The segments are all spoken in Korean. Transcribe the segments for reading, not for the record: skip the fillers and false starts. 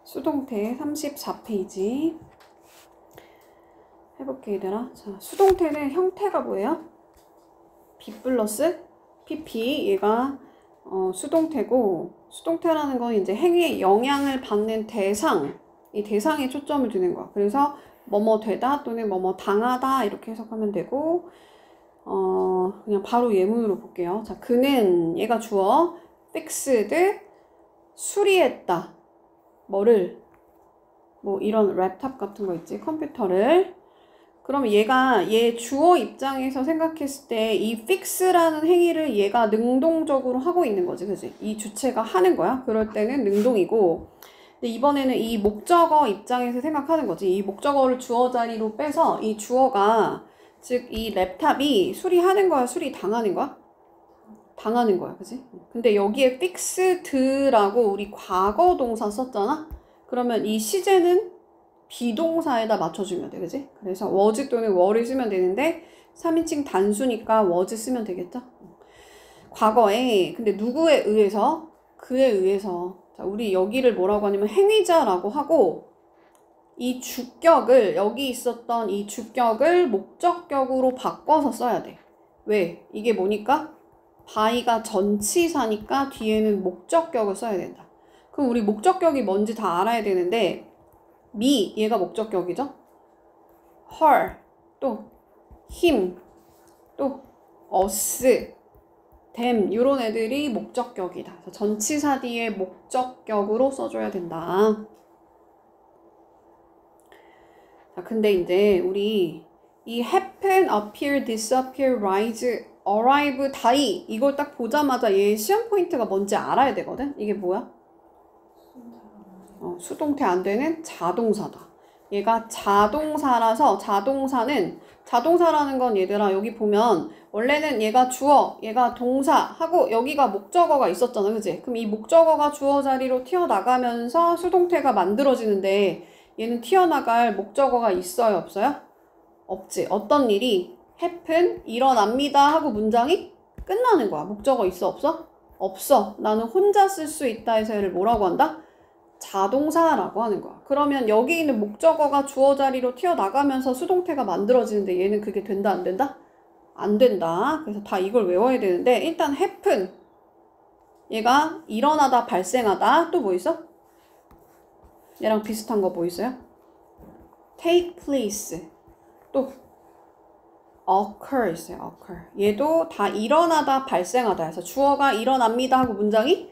수동태 34페이지 해볼게 얘들아. 자, 수동태는 형태가 뭐예요? B 플러스 PP. 얘가 수동태고, 수동태라는 건 이제 행위에 영향을 받는 대상, 이 대상에 초점을 두는 거야. 그래서 뭐뭐 되다 또는 뭐뭐 당하다 이렇게 해석하면 되고, 그냥 바로 예문으로 볼게요. 자, 그는, 얘가 주어, fixed, 수리했다. 뭐를? 뭐 이런 랩탑 같은 거 있지, 컴퓨터를. 그러면 얘 주어 입장에서 생각했을 때 이 fix라는 행위를 얘가 능동적으로 하고 있는 거지, 그지? 이 주체가 하는 거야. 그럴 때는 능동이고, 근데 이번에는 이 목적어 입장에서 생각하는 거지. 이 목적어를 주어 자리로 빼서 이 주어가, 즉 이 랩탑이 수리하는 거야, 수리 당하는 거야? 당하는 거야, 그지? 근데 여기에 fixed라고 우리 과거 동사 썼잖아? 그러면 이 시제는 비동사에다 맞춰주면 돼, 그지? 그래서 was 또는 were를 쓰면 되는데 3인칭 단수니까 was 쓰면 되겠죠? 과거에, 근데 누구에 의해서? 그에 의해서. 자, 우리 여기를 뭐라고 하냐면 행위자라고 하고, 이 주격을, 여기 있었던 이 주격을 목적격으로 바꿔서 써야 돼. 왜? 이게 뭐니까? by가 전치사니까 뒤에는 목적격을 써야 된다. 그럼 우리 목적격이 뭔지 다 알아야 되는데, me, 얘가 목적격이죠? her, 또 him, 또 us, them, 이런 애들이 목적격이다. 그래서 전치사 뒤에 목적격으로 써줘야 된다. 자, 근데 이제 우리 이 happen, appear, disappear, rise, arrive, die 이걸 딱 보자마자 얘 시험 포인트가 뭔지 알아야 되거든? 이게 뭐야? 수동태 안 되는 자동사다. 얘가 자동사라서, 자동사라는 건 얘들아, 여기 보면 원래는 얘가 주어, 얘가 동사 하고 여기가 목적어가 있었잖아, 그지? 그럼 이 목적어가 주어 자리로 튀어나가면서 수동태가 만들어지는데, 얘는 튀어나갈 목적어가 있어요, 없어요? 없지. 어떤 일이 happen, 일어납니다 하고 문장이 끝나는 거야. 목적어 있어, 없어? 없어. 나는 혼자 쓸 수 있다 해서 얘를 뭐라고 한다? 자동사라고 하는 거야. 그러면 여기 있는 목적어가 주어 자리로 튀어나가면서 수동태가 만들어지는데 얘는 그게 된다, 안 된다? 안 된다. 그래서 다 이걸 외워야 되는데, 일단 happen, 얘가 일어나다, 발생하다. 또 뭐 있어? 얘랑 비슷한 거 뭐 있어요? take place, 또 occur 있어요. occur. 얘도 다 일어나다, 발생하다 해서 주어가 일어납니다 하고 문장이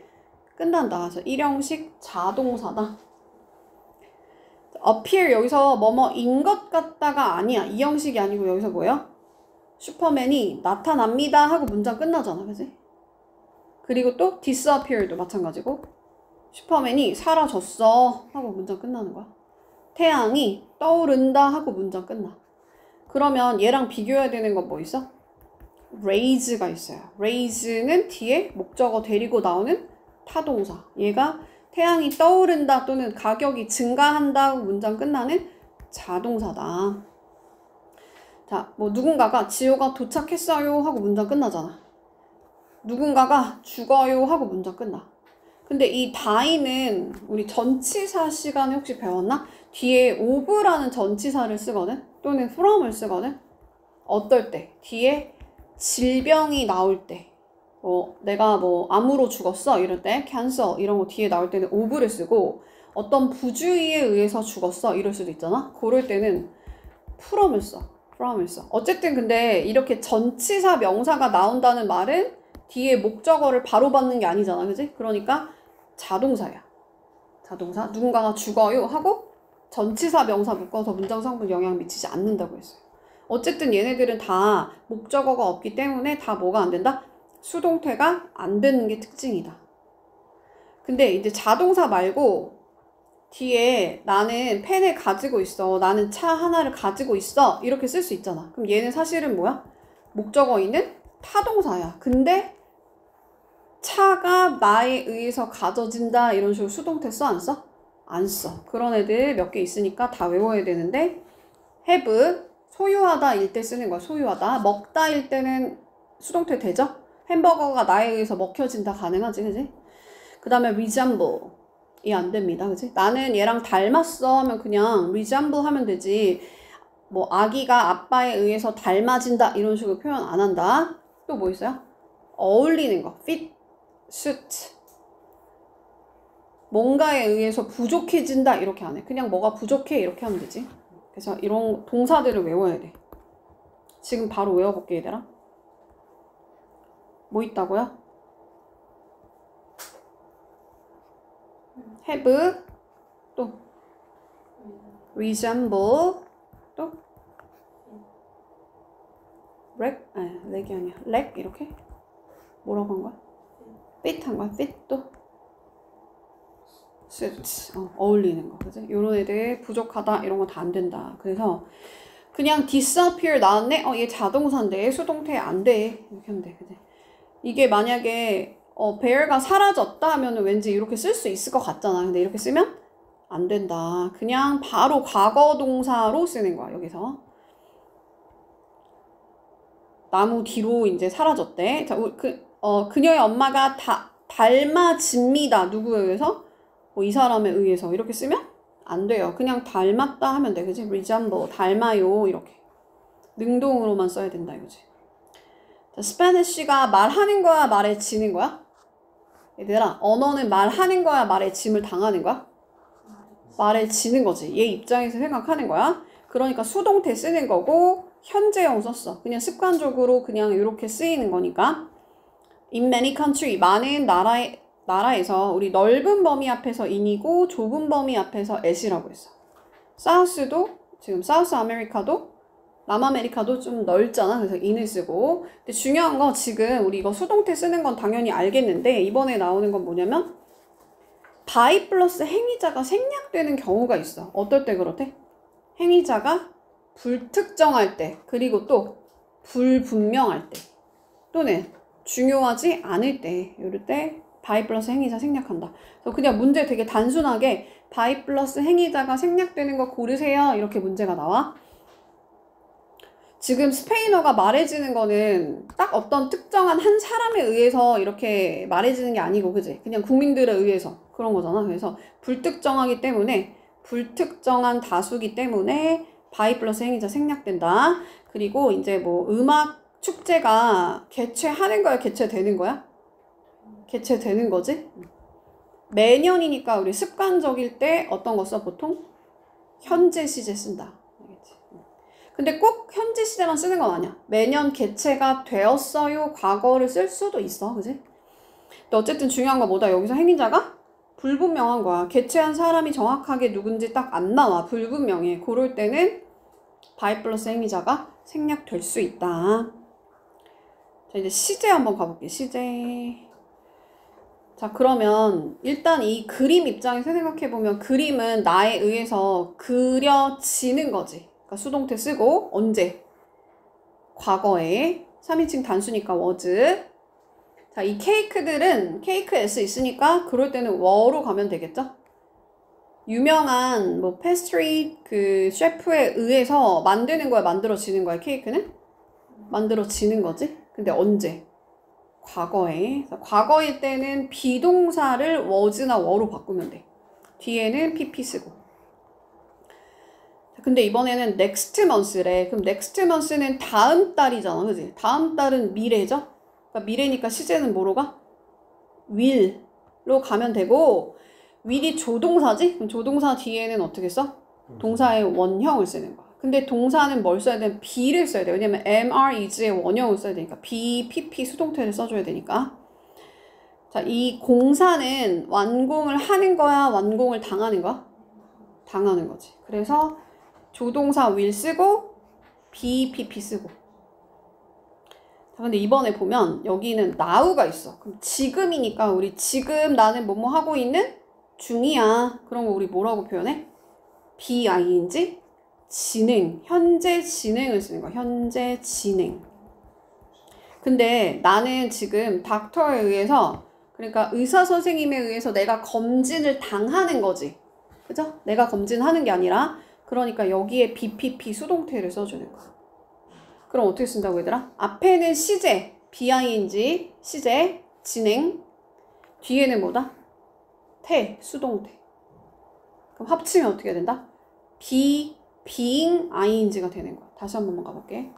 끝난다. 그래서 일형식 자동사다. appear, 여기서 뭐뭐인 것 같다가 아니야. 이 형식이 아니고 여기서 뭐예요? 슈퍼맨이 나타납니다 하고 문장 끝나잖아, 그지? 그리고 또 disappear도 마찬가지고, 슈퍼맨이 사라졌어 하고 문장 끝나는 거야. 태양이 떠오른다 하고 문장 끝나. 그러면 얘랑 비교해야 되는 건 뭐 있어? raise가 있어요. raise는 뒤에 목적어 데리고 나오는 타동사. 얘가 태양이 떠오른다 또는 가격이 증가한다 하고 문장 끝나는 자동사다. 자, 뭐 누군가가 지호가 도착했어요 하고 문장 끝나잖아. 누군가가 죽어요 하고 문장 끝나. 근데 이 die는 우리 전치사 시간에 혹시 배웠나? 뒤에 of라는 전치사를 쓰거든? 또는 from을 쓰거든? 어떨 때? 뒤에 질병이 나올 때. 내가 뭐 암으로 죽었어 이럴 때 cancer 이런 거 뒤에 나올 때는 of를 쓰고, 어떤 부주의에 의해서 죽었어 이럴 수도 있잖아. 그럴 때는 from을 써. 어쨌든 근데 이렇게 전치사 명사가 나온다는 말은 뒤에 목적어를 바로 받는 게 아니잖아, 그지? 그러니까 자동사야. 자동사. 누군가가 죽어요 하고 전치사 명사 묶어서 문장 성분 영향 미치지 않는다고 했어요. 어쨌든 얘네들은 다 목적어가 없기 때문에 다 뭐가 안 된다? 수동태가 안 되는 게 특징이다. 근데 이제 자동사 말고 뒤에 나는 펜을 가지고 있어, 나는 차 하나를 가지고 있어 이렇게 쓸 수 있잖아. 그럼 얘는 사실은 뭐야? 목적어 있는 타동사야. 근데 차가 나에 의해서 가져진다 이런 식으로 수동태 써, 안 써? 안 써. 그런 애들 몇 개 있으니까 다 외워야 되는데, have, 소유하다 일 때 쓰는 거야. 소유하다. 먹다 일 때는 수동태 되죠? 햄버거가 나에 의해서 먹혀진다 가능하지, 그지? 그 다음에 resemble, 이 안 됩니다. 그치? 나는 얘랑 닮았어 하면 그냥 resemble 하면 되지. 뭐 아기가 아빠에 의해서 닮아진다 이런 식으로 표현 안 한다. 또 뭐 있어요? 어울리는 거. fit, suit. 뭔가에 의해서 부족해진다 이렇게 안 해. 그냥 뭐가 부족해 이렇게 하면 되지. 그래서 이런 동사들을 외워야 돼. 지금 바로 외워볼게 얘들아. 뭐 있다고요? have, 또 resemble, 또 렉이 아니야. 렉 이렇게 뭐라고 한 거야? fit 한 거야. fit 또 suit 어울리는 거 그지? 요런 애들 부족하다 이런 거 다 안 된다. 그래서 그냥 disappear 나왔네? 얘 자동사인데 수동태 안 돼. 이렇게 하면 돼. 그지? 이게 만약에 bear가 사라졌다 하면은 왠지 이렇게 쓸 수 있을 것 같잖아. 근데 이렇게 쓰면 안 된다. 그냥 바로 과거 동사로 쓰는 거야. 여기서 나무 뒤로 이제 사라졌대. 자, 그녀의 엄마가 닮아집니다. 누구에 의해서? 이 사람에 의해서 이렇게 쓰면 안 돼요. 그냥 닮았다 하면 돼. 그지? resemble 닮아요 이렇게 능동으로만 써야 된다 이거지. 자, 스페니쉬가 말하는 거야 말에 지는 거야? 얘들아 언어는 말하는 거야 말에 짐을 당하는 거야? 말에 지는 거지. 얘 입장에서 생각하는 거야. 그러니까 수동태 쓰는 거고 현재형 썼어. 그냥 습관적으로 그냥 이렇게 쓰이는 거니까. In many country 많은 나라에서 우리 넓은 범위 앞에서 in이고 좁은 범위 앞에서 at이라고 했어. 사우스도 지금 사우스 아메리카도 남아메리카도 좀 넓잖아. 그래서 in을 쓰고. 근데 중요한 거 지금 우리 이거 수동태 쓰는 건 당연히 알겠는데 이번에 나오는 건 뭐냐면 by 플러스 행위자가 생략되는 경우가 있어. 어떨 때 그렇대? 행위자가 불특정할 때 그리고 또 불분명할 때 또는 중요하지 않을 때 이럴 때 by 플러스 행위자 생략한다. 그래서 그냥 문제 되게 단순하게 by 플러스 행위자가 생략되는 거 고르세요. 이렇게 문제가 나와. 지금 스페인어가 말해지는 거는 딱 어떤 특정한 한 사람에 의해서 이렇게 말해지는 게 아니고 그지? 그냥 국민들에 의해서 그런 거잖아. 그래서 불특정하기 때문에 불특정한 다수기 때문에 by 플러스 행위자 생략된다. 그리고 이제 뭐 음악 축제가 개최하는 거야? 개최되는 거야? 개최되는 거지? 매년이니까 우리 습관적일 때 어떤 거 써? 보통 현재 시제 쓴다. 알겠지? 근데 꼭 현재 시제만 쓰는 건 아니야. 매년 개최가 되었어요. 과거를 쓸 수도 있어. 그지? 근데 어쨌든 중요한 거 뭐다? 여기서 행위자가 불분명한 거야. 개최한 사람이 정확하게 누군지 딱 안 나와. 불분명해. 그럴 때는 by 플러스 행위자가 생략될 수 있다. 자, 이제 시제 한번 가볼게. 시제. 자, 그러면 일단 이 그림 입장에서 생각해보면 그림은 나에 의해서 그려지는 거지. 그러니까 수동태 쓰고 언제? 과거에 3인칭 단수니까 was. 자, 이 케이크들은 케이크 S 있으니까 그럴 때는 were 가면 되겠죠? 유명한 뭐 페스트리 그 셰프에 의해서 만드는 거야, 만들어지는 거야, 케이크는? 만들어지는 거지? 근데 언제? 과거에. 과거일 때는 비동사를 was나 were로 바꾸면 돼. 뒤에는 pp 쓰고. 근데 이번에는 next month래. 그럼 next month는 다음 달이잖아. 그지? 다음 달은 미래죠? 그러니까 미래니까 시제는 뭐로 가? will로 가면 되고 will이 조동사지? 그럼 조동사 뒤에는 어떻게 써? 동사의 원형을 쓰는 거야. 근데 동사는 뭘 써야 돼? be를 써야 돼. 왜냐면 MR, is의 원형을 써야 되니까. be, pp 수동태를 써줘야 되니까. 자, 이 공사는 완공을 하는 거야? 완공을 당하는 거야? 당하는 거지. 그래서 조동사 will 쓰고 be, pp 쓰고. 자, 근데 이번에 보면 여기는 now가 있어. 그럼 지금이니까 우리 지금 나는 뭐뭐 하고 있는 중이야. 그런 거 우리 뭐라고 표현해? being, 진행, 현재 진행을 쓰는 거야. 현재 진행. 근데 나는 지금 닥터에 의해서 그러니까 의사 선생님에 의해서 내가 검진을 당하는 거지. 그죠? 내가 검진하는 게 아니라 그러니까 여기에 BPP 수동태를 써주는 거야. 그럼 어떻게 쓴다고 얘들아? 앞에는 시제, being, 시제, 진행. 뒤에는 뭐다? 태, 수동태. 그럼 합치면 어떻게 된다? being ing가 되는 거야. 다시 한 번만 가볼게.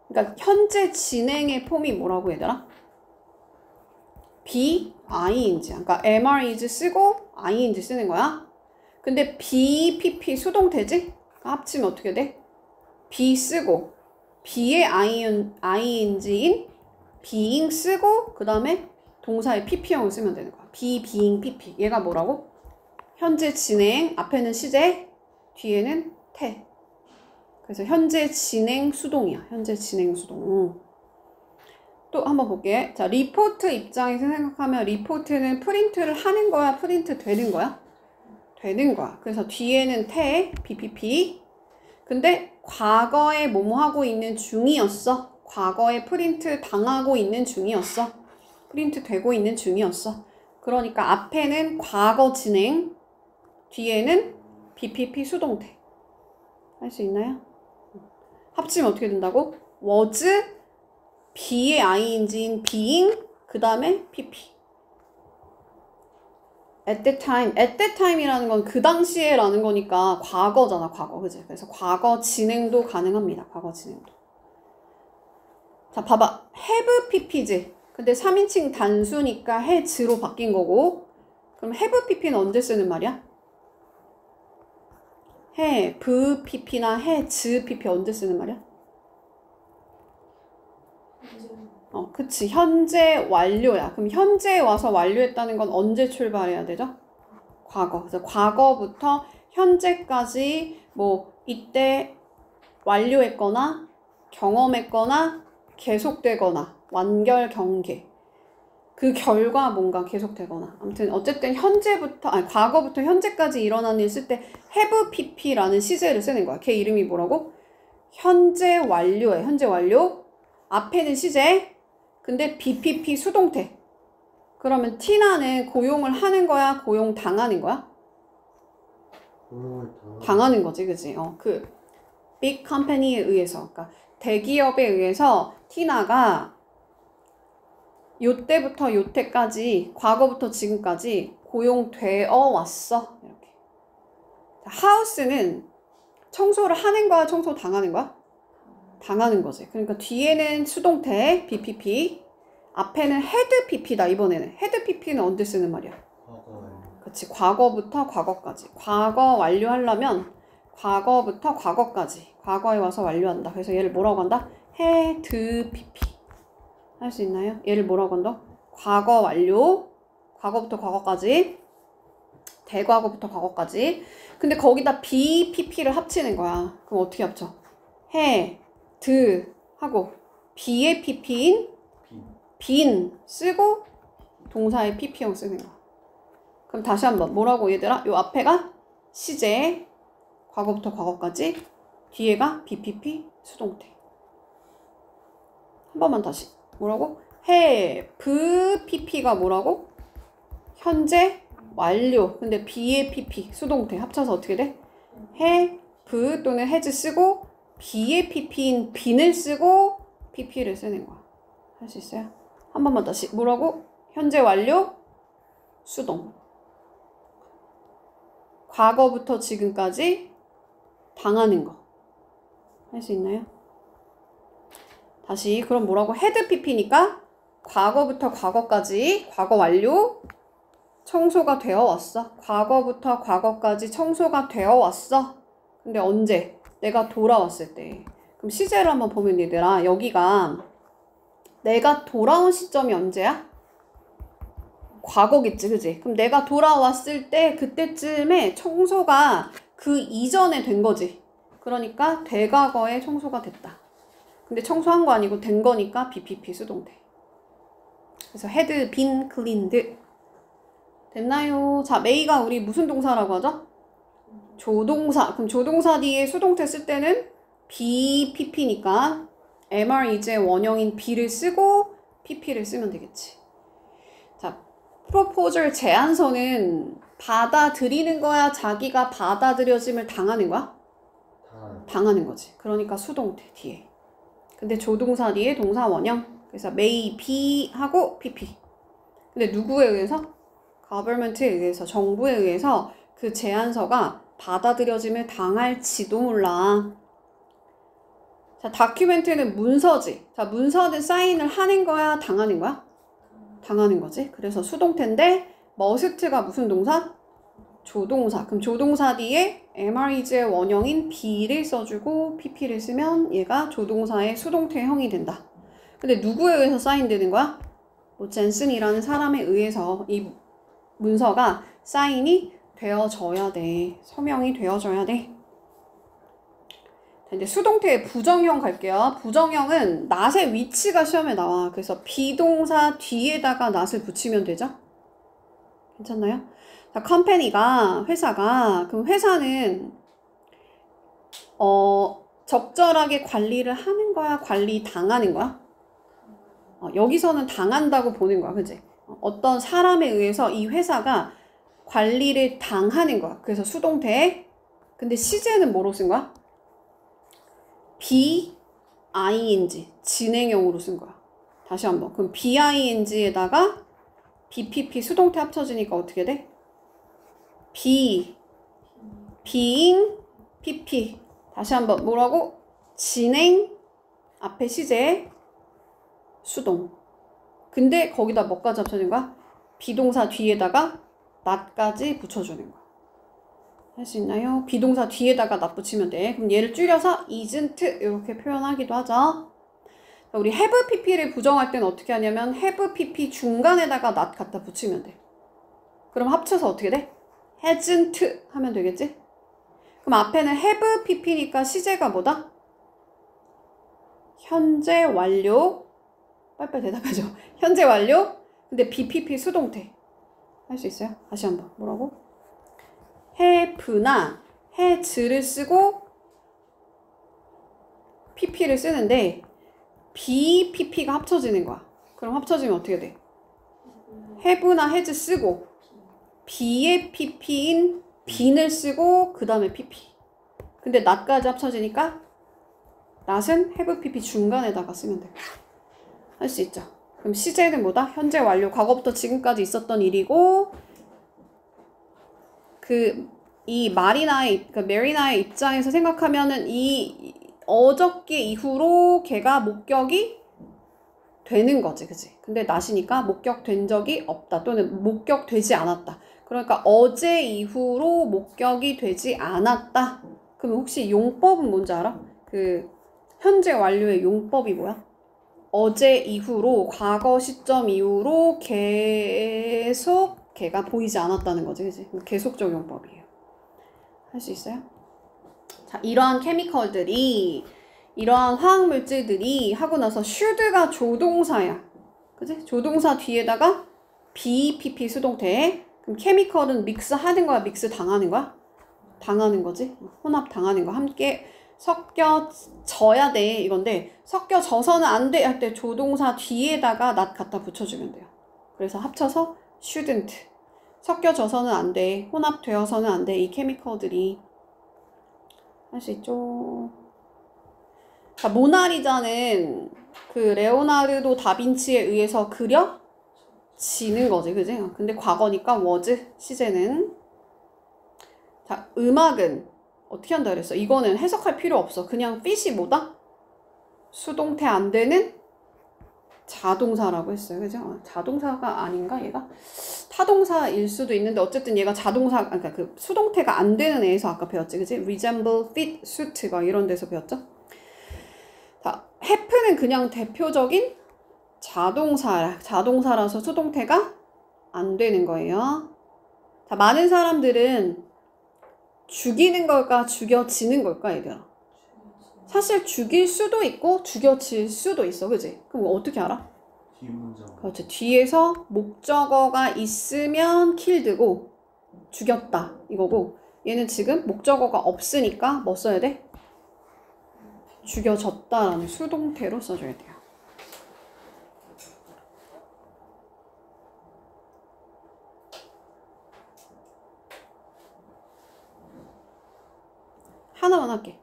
그러니까 현재 진행의 폼이 뭐라고 얘들아? be ing. 그러니까 am, is 쓰고 ing 쓰는 거야. 근데 be, pp 수동태지? 그러니까 합치면 어떻게 돼? be 쓰고 be의 ing인 being 쓰고 그 다음에 동사의 pp형을 쓰면 되는 거야. be, being, pp. 얘가 뭐라고? 현재 진행, 앞에는 시제, 뒤에는 태. 그래서 현재 진행 수동이야. 현재 진행 수동. 또 한번 볼게. 자, 리포트 입장에서 생각하면 리포트는 프린트를 하는 거야? 프린트 되는 거야? 되는 거야. 그래서 뒤에는 태, PPP. 근데 과거에 뭐뭐 하고 있는 중이었어. 과거에 프린트 당하고 있는 중이었어. 프린트 되고 있는 중이었어. 그러니까 앞에는 과거 진행, 뒤에는 BPP 수동태. 할 수 있나요? 합치면 어떻게 된다고? was, be의 ing인 being, 그 다음에 pp. at that time 이라는 건 그 당시에 라는 거니까 과거잖아, 과거. 그지? 그래서 과거 진행도 가능합니다. 과거 진행도. 자, 봐봐. have pp지. 근데 3인칭 단수니까 has로 바뀐 거고. 그럼 have pp는 언제 쓰는 말이야? have pp나 has pp 언제 쓰는 말이야? 그치. 현재 완료야. 그럼 현재에 와서 완료했다는 건 언제 출발해야 되죠? 과거. 그래서 과거부터 현재까지 뭐 이때 완료했거나 경험했거나 계속되거나 완결 경계. 그 결과 뭔가 계속되거나. 아무튼 어쨌든 현재부터 과거부터 현재까지 일어난 일 쓸 때 have pp라는 시제를 쓰는 거야. 걔 이름이 뭐라고? 현재 완료야. 현재 완료. 앞에는 시제. 근데 BPP 수동태. 그러면 티나는 고용을 하는 거야? 고용 당하는 거야? 당하는 거지, 그지? 그 빅 컴퍼니에 의해서, 그러니까 대기업에 의해서 티나가 요때부터 요때까지, 과거부터 지금까지 고용되어 왔어. 이렇게. 하우스는 청소를 하는 거야? 청소 당하는 거야? 당하는 거지. 그러니까 뒤에는 수동태 BPP, 앞에는 헤드 PP다. 이번에는 헤드 PP는 언제 쓰는 말이야? 그치. 과거부터 과거까지. 과거 완료하려면 과거부터 과거까지. 과거에 와서 완료한다. 그래서 얘를 뭐라고 한다? 헤드 PP. 할 수 있나요? 얘를 뭐라고 한다? 과거 완료. 과거부터 과거까지. 대과거부터 과거까지. 근데 거기다 BPP를 합치는 거야. 그럼 어떻게 합쳐? 하고 be의 pp인 been 쓰고 동사의 pp형 쓰는 거. 그럼 다시 한번 뭐라고 얘들아? 요 앞에가 시제 과거부터 과거까지, 뒤에가 bpp 수동태. 한 번만 다시. 뭐라고? have pp가 뭐라고? 현재 완료. 근데 be의 pp 수동태 합쳐서 어떻게 돼? have 또는 has 쓰고 be의 pp인 bene을 쓰고 pp를 쓰는 거야. 할 수 있어요? 한 번만 다시. 뭐라고? 현재 완료 수동. 과거부터 지금까지 당하는 거. 할 수 있나요? 다시. 그럼 뭐라고? 헤드 pp니까 과거부터 과거까지 과거 완료 청소가 되어 왔어. 과거부터 과거까지 청소가 되어 왔어. 근데 언제? 내가 돌아왔을 때. 그럼 시제를 한번 보면 얘들아, 여기가 내가 돌아온 시점이 언제야? 과거겠지, 그지? 그럼 내가 돌아왔을 때 그때쯤에 청소가 그 이전에 된 거지. 그러니까 대과거에 청소가 됐다. 근데 청소한 거 아니고 된 거니까 BPP 수동태. 그래서 had been cleaned. 됐나요? 자, 메이가 우리 무슨 동사라고 하죠? 조동사. 그럼 조동사 뒤에 수동태 쓸 때는 BPP니까 MR 이제 원형인 B를 쓰고 PP를 쓰면 되겠지. 자, 프로포절 제안서는 받아들이는 거야? 자기가 받아들여짐을 당하는 거야? 당하는 거지. 그러니까 수동태 뒤에. 근데 조동사 뒤에 동사 원형. 그래서 may be 하고 PP. 근데 누구에 의해서? government에 의해서, 정부에 의해서 그 제안서가 받아들여짐을 당할지도 몰라. 자, 다큐멘트는 문서지. 자, 문서는 사인을 하는 거야, 당하는 거야? 당하는 거지. 그래서 수동태인데 must가 무슨 동사? 조동사. 그럼 조동사 뒤에 MREG의 원형인 be를 써주고 PP를 쓰면 얘가 조동사의 수동태형이 된다. 근데 누구에 의해서 사인되는 거야? 뭐 젠슨이라는 사람에 의해서 이 문서가 사인이 되어져야 돼. 서명이 되어져야 돼. 이제 수동태의 부정형 갈게요. 부정형은 not의 위치가 시험에 나와. 그래서 비동사 뒤에다가 not을 붙이면 되죠? 괜찮나요? 자, 컴퍼니가, 회사가, 그럼 회사는 적절하게 관리를 하는 거야? 관리 당하는 거야? 여기서는 당한다고 보는 거야. 그치? 어떤 사람에 의해서 이 회사가 관리를 당하는 거야. 그래서 수동태. 근데 시제는 뭐로 쓴 거야? BING, 진행형으로 쓴 거야. 다시 한번. 그럼 BING에다가 BPP 수동태 합쳐지니까 어떻게 돼? being, PP. 다시 한번 뭐라고? 진행, 앞에 시제, 수동. 근데 거기다 뭐까지 합쳐진 거야? 비동사 뒤에다가 not까지 붙여주는 거야. 할 수 있나요? 비동사 뒤에다가 not 붙이면 돼. 그럼 얘를 줄여서 isn't 이렇게 표현하기도 하죠. 우리 have pp를 부정할 때는 어떻게 하냐면 have pp 중간에다가 not 갖다 붙이면 돼. 그럼 합쳐서 어떻게 돼? hasn't 하면 되겠지? 그럼 앞에는 have pp니까 시제가 뭐다? 현재 완료. 빨리빨리 대답하죠. 현재 완료. 근데 bpp 수동태. 할 수 있어요? 다시 한번. 뭐라고? have나 has를 쓰고 pp를 쓰는데 BPP가 합쳐지는 거야. 그럼 합쳐지면 어떻게 돼? have나 has 쓰고 B의 PP인 bin을 쓰고 그 다음에 PP. 근데 not까지 합쳐지니까 not은 have PP 중간에다가 쓰면 돼. 할 수 있죠. 그럼 시제는 뭐다? 현재 완료. 과거부터 지금까지 있었던 일이고 이 메리나의 입장에서 생각하면은 이 어저께 이후로 걔가 목격이 되는 거지, 그치? 근데 not이니까 목격된 적이 없다 또는 목격되지 않았다. 그러니까 어제 이후로 목격이 되지 않았다. 그럼 혹시 용법은 뭔지 알아? 그 현재 완료의 용법이 뭐야? 어제 이후로, 과거 시점 이후로 계속 걔가 보이지 않았다는 거지, 그치? 계속적 용법이에요. 할 수 있어요? 자, 이러한 케미컬들이, 이러한 화학물질들이 하고 나서 should가 조동사야. 그치? 조동사 뒤에다가 BPP 수동태. 그럼 케미컬은 믹스 하는 거야? 믹스 당하는 거야? 당하는 거지. 혼합 당하는 거. 함께 섞여져야 돼. 이건데 섞여져서는 안 돼 할 때 조동사 뒤에다가 not 갖다 붙여주면 돼요. 그래서 합쳐서 shouldn't. 섞여져서는 안 돼. 혼합되어서는 안 돼. 이 케미컬들이. 할 수 있죠. 자, 모나리자는 그 레오나르도 다빈치에 의해서 그려지는 거지, 그지? 근데 과거니까 was, 시제는. 자, 음악은 어떻게 한다 그랬어? 이거는 해석할 필요 없어. 그냥 fit이 뭐다? 수동태 안 되는 자동사라고 했어요, 그죠? 자동사가 아닌가, 얘가? 타동사일 수도 있는데 어쨌든 얘가 자동사, 그러니까 그 수동태가 안 되는 애에서 아까 배웠지, 그지? resemble, fit, suit 막 이런 데서 배웠죠? 자, have는 그냥 대표적인 자동사라서 수동태가 안 되는 거예요. 자, 많은 사람들은 죽이는 걸까, 죽여지는 걸까, 얘들아? 사실 죽일 수도 있고 죽여질 수도 있어, 그지? 그럼 어떻게 알아? 그렇지. 뒤에서 목적어가 있으면 killed고 죽였다 이거고, 얘는 지금 목적어가 없으니까 뭐 써야 돼? 죽여졌다라는 수동태로 써줘야 돼요. 하나만 할게.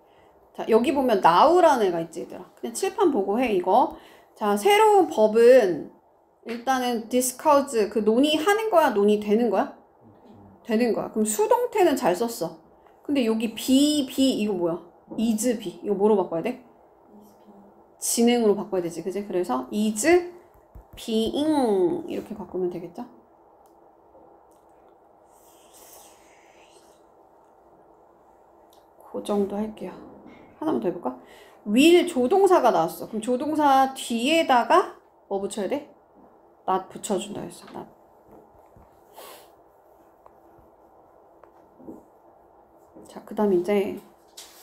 자, 여기 보면 now라는 애가 있지, 얘들아. 그냥 칠판 보고 해, 이거. 자, 새로운 법은 일단은 discuss 그 논의하는 거야? 논의되는 거야? 되는 거야. 그럼 수동태는 잘 썼어. 근데 여기 be 이거 뭐야? is be 이거 뭐로 바꿔야 돼? 진행으로 바꿔야 되지, 그지? 그래서 is being 이렇게 바꾸면 되겠죠? 그 정도 할게요. 하나만 더 해볼까? will 조동사가 나왔어. 그럼 조동사 뒤에다가 뭐 붙여야 돼? not 붙여준다 했어. not. 자, 그 다음 이제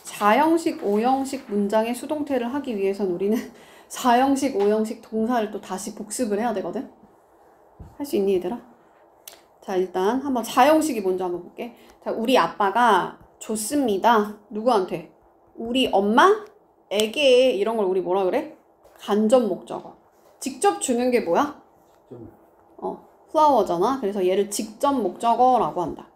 4형식, 5형식 문장의 수동태를 하기 위해선 우리는 4형식, 5형식 동사를 또 다시 복습을 해야 되거든? 할 수 있니, 얘들아? 자, 일단 한번 4형식이 먼저 한번 볼게. 자, 우리 아빠가 줬습니다. 누구한테? 우리 엄마에게 이런 걸 우리 뭐라 그래? 간접 목적어. 직접 주는 게 뭐야? 플라워잖아. 그래서 얘를 직접 목적어라고 한다.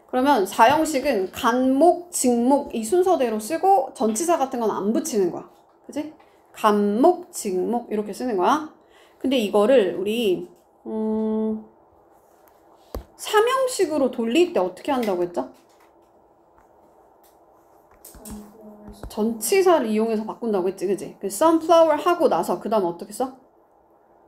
그러면 4형식은 간목, 직목 이 순서대로 쓰고 전치사 같은 건 안 붙이는 거야. 그치? 간목, 직목 이렇게 쓰는 거야. 근데 이거를 우리 3형식으로 돌릴 때 어떻게 한다고 했죠? 전치사를 이용해서 바꾼다고 했지, 그치? 그 sunflower 하고 나서 그 다음 어떻게 써?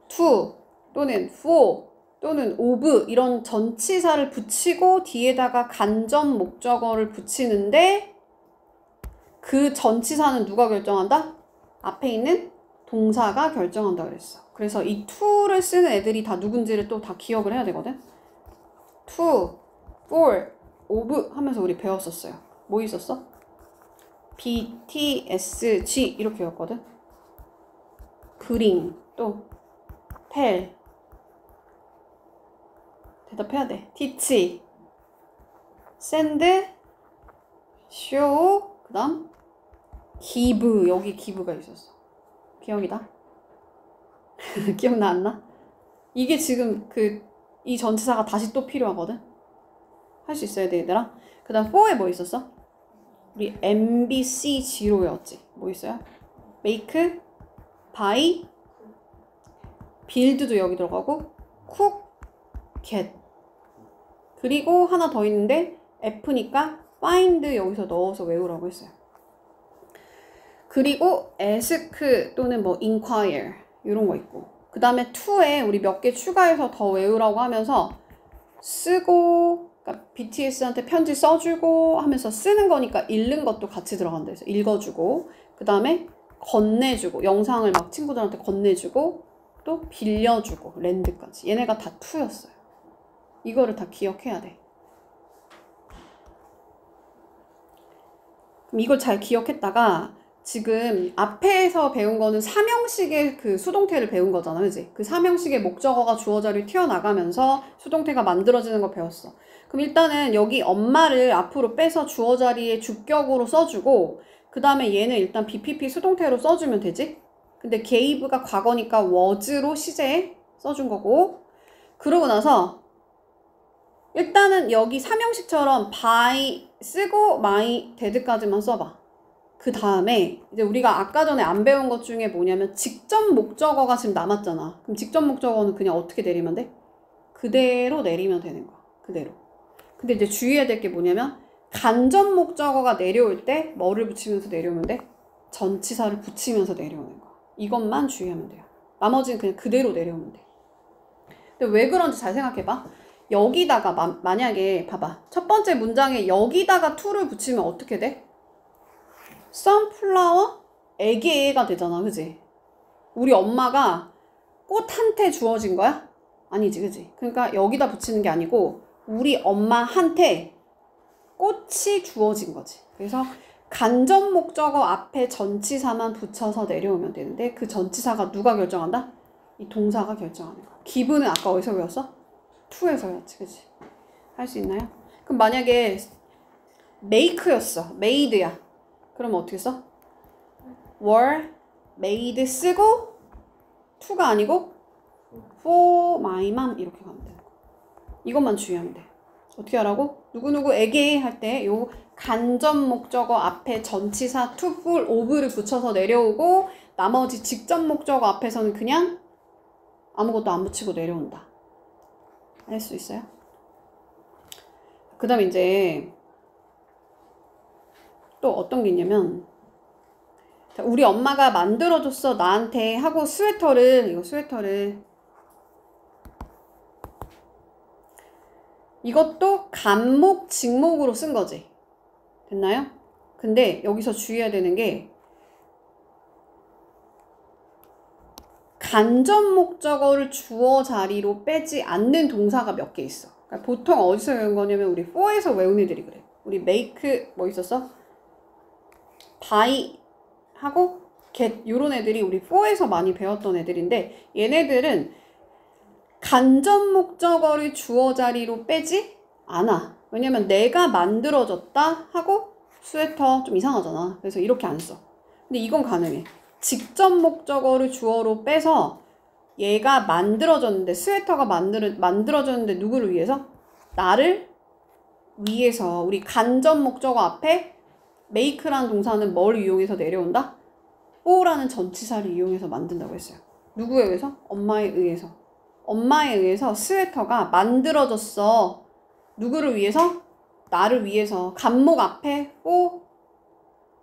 to 또는 for 또는 of 이런 전치사를 붙이고 뒤에다가 간접 목적어를 붙이는데 그 전치사는 누가 결정한다? 앞에 있는 동사가 결정한다 그랬어. 그래서 이 to를 쓰는 애들이 다 누군지를 또 다 기억을 해야 되거든. to, for, of 하면서 우리 배웠었어요. 뭐 있었어? B, T, S, G 이렇게 외웠거든. bring 또 tell 대답해야 돼. teach, send, show, 그 다음 give, 여기 give가 있었어. 기억이다? 기억나 안 나? 이게 지금 이 전치사가 다시 또 필요하거든? 할 수 있어야 돼, 얘들아. 그 다음 for에 뭐 있었어? 우리 MBCG로 외웠지. 뭐 있어요? make, buy, build도 여기 들어가고 cook, get. 그리고 하나 더 있는데 F니까 find 여기서 넣어서 외우라고 했어요. 그리고 ask 또는 뭐 inquire 이런 거 있고 그 다음에 to에 우리 몇 개 추가해서 더 외우라고 하면서 쓰고 그러니까 BTS한테 편지 써주고 하면서 쓰는 거니까 읽는 것도 같이 들어간다 해서 읽어주고 그 다음에 건네주고 영상을 막 친구들한테 건네주고 또 빌려주고 렌드까지 얘네가 다 to였어요. 이거를 다 기억해야 돼. 그럼 이걸 잘 기억했다가 지금 앞에서 배운 거는 3형식의 그 수동태를 배운 거잖아, 그지? 그 3형식의 목적어가 주어 자리를 튀어나가면서 수동태가 만들어지는 걸 배웠어. 그럼 일단은 여기 엄마를 앞으로 빼서 주어 자리에 주격으로 써주고 그 다음에 얘는 일단 BPP 수동태로 써주면 되지? 근데 gave가 과거니까 was로 시제에 써준 거고 그러고 나서 일단은 여기 3형식처럼 by 쓰고 my dead까지만 써봐. 그 다음에 이제 우리가 아까 전에 안 배운 것 중에 뭐냐면 직접 목적어가 지금 남았잖아. 그럼 직접 목적어는 그냥 어떻게 내리면 돼? 그대로 내리면 되는 거야. 그대로. 근데 이제 주의해야 될 게 뭐냐면 간접 목적어가 내려올 때 뭐를 붙이면서 내려오면 돼? 전치사를 붙이면서 내려오는 거야. 이것만 주의하면 돼요. 나머지는 그냥 그대로 내려오면 돼. 근데 왜 그런지 잘 생각해봐. 여기다가 만약에 봐봐. 첫 번째 문장에 여기다가 to를 붙이면 어떻게 돼? sunflower에게가 되잖아, 그지? 우리 엄마가 꽃한테 주어진 거야? 아니지, 그지? 그러니까 여기다 붙이는 게 아니고 우리 엄마한테 꽃이 주어진 거지. 그래서 간접 목적어 앞에 전치사만 붙여서 내려오면 되는데 그 전치사가 누가 결정한다? 이 동사가 결정하는 거야. give는 아까 어디서 배웠어? to에서 배웠지, 그지? 할 수 있나요? 그럼 만약에 make였어. made야. 그러면 어떻게 써? were made 쓰고 to가 아니고 for my mom 이렇게 가면 돼. 이것만 주의하면 돼. 어떻게 하라고? 누구누구에게 할 때 요 간접 목적어 앞에 전치사 to, for, of를 붙여서 내려오고 나머지 직접 목적어 앞에서는 그냥 아무것도 안 붙이고 내려온다. 할 수 있어요? 그 다음에 이제 또 어떤 게 있냐면 우리 엄마가 만들어줬어 나한테 하고 스웨터를 이것도 간목, 직목으로 쓴 거지. 됐나요? 근데 여기서 주의해야 되는 게 간접 목적어를 주어 자리로 빼지 않는 동사가 몇 개 있어. 그러니까 보통 어디서 외운 거냐면 우리 4에서 외운 애들이 그래. 우리 make 뭐 있었어? buy 하고 get 요런 애들이 우리 4에서 많이 배웠던 애들인데 얘네들은 간접 목적어를 주어 자리로 빼지 않아. 왜냐면 내가 만들어졌다 하고 스웨터 좀 이상하잖아. 그래서 이렇게 안 써. 근데 이건 가능해. 직접 목적어를 주어로 빼서 얘가 만들어졌는데 스웨터가 만들어졌는데 누구를 위해서? 나를 위해서. 우리 간접 목적어 앞에 make라는 동사는 뭘 이용해서 내려온다? for라는 전치사를 이용해서 만든다고 했어요. 누구에 의해서? 엄마에 의해서. 엄마에 의해서 스웨터가 만들어졌어. 누구를 위해서? 나를 위해서. 간목 앞에 for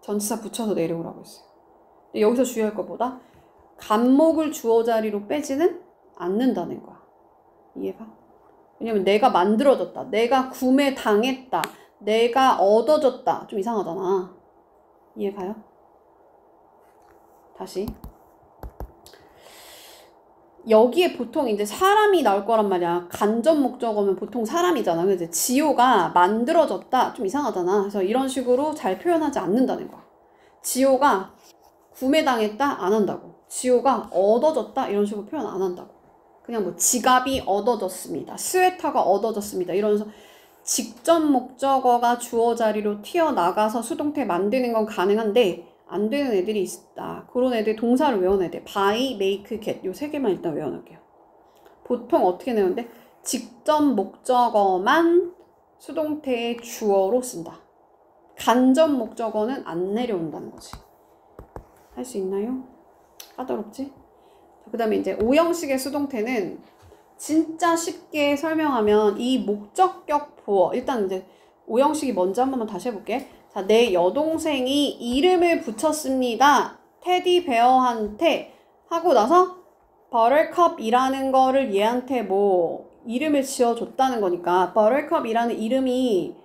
전치사 붙여서 내려오라고 했어요. 여기서 주의할 것보다 간목을 주어 자리로 빼지는 않는다는 거야. 이해가? 왜냐면 내가 만들어졌다. 내가 구매당했다. 내가 얻어졌다. 좀 이상하잖아. 이해가요? 다시. 여기에 보통 이제 사람이 나올 거란 말이야. 간접 목적어면 보통 사람이잖아. 그래서 지호가 만들어졌다. 좀 이상하잖아. 그래서 이런 식으로 잘 표현하지 않는다는 거야. 지호가 구매당했다? 안 한다고. 지호가 얻어졌다? 이런 식으로 표현 안 한다고. 그냥 뭐 지갑이 얻어졌습니다. 스웨터가 얻어졌습니다. 이러면서 직접 목적어가 주어 자리로 튀어나가서 수동태 만드는 건 가능한데 안 되는 애들이 있다. 그런 애들 동사를 외워놔야 돼. buy, make, get 요 세 개만 일단 외워놓을게요. 보통 어떻게 내는데 직접 목적어만 수동태의 주어로 쓴다. 간접 목적어는 안 내려온다는 거지. 할 수 있나요? 까다롭지? 그 다음에 이제 오형식의 수동태는 진짜 쉽게 설명하면 이 목적격 보어 일단 이제 오형식이 뭔지 한 번만 다시 해볼게. 자, 내 여동생이 이름을 붙였습니다. 테디베어한테 하고 나서 버터컵이라는 거를 얘한테 뭐 이름을 지어줬다는 거니까 버터컵이라는 이름이